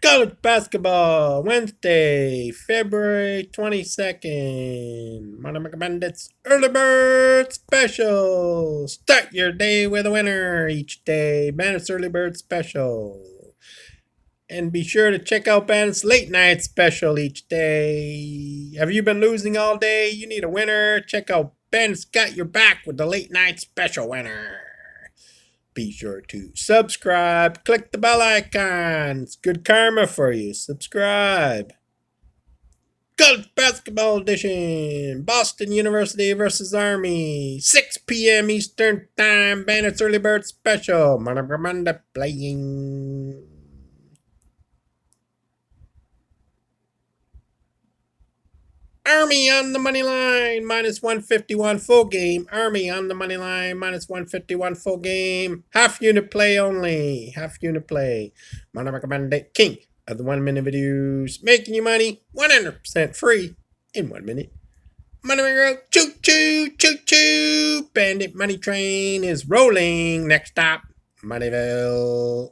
College basketball, Wednesday, February 22nd. Monomac Bandits Early Bird Special. Start your day with a winner each day. Bandits Early Bird Special. And be sure to check out Bandit's Late Night Special each day. Have you been losing all day? You need a winner? Check out Bandit's Got Your Back with the Late Night Special winner. Be sure to subscribe. Click the bell icon. It's good karma for you. Subscribe. College Basketball Edition. Boston University versus Army. 6 p.m. Eastern Time. Bandits Early Bird Special. Manamanda playing. Army on the money line, minus 151 full game. Army on the money line, minus 151 full game. Half unit play only. Half unit play. Mana recommend king of the 1 minute videos. Making you money 100% free in 1 minute. Money go choo choo choo choo. Bandit money train is rolling. Next stop, Moneyville.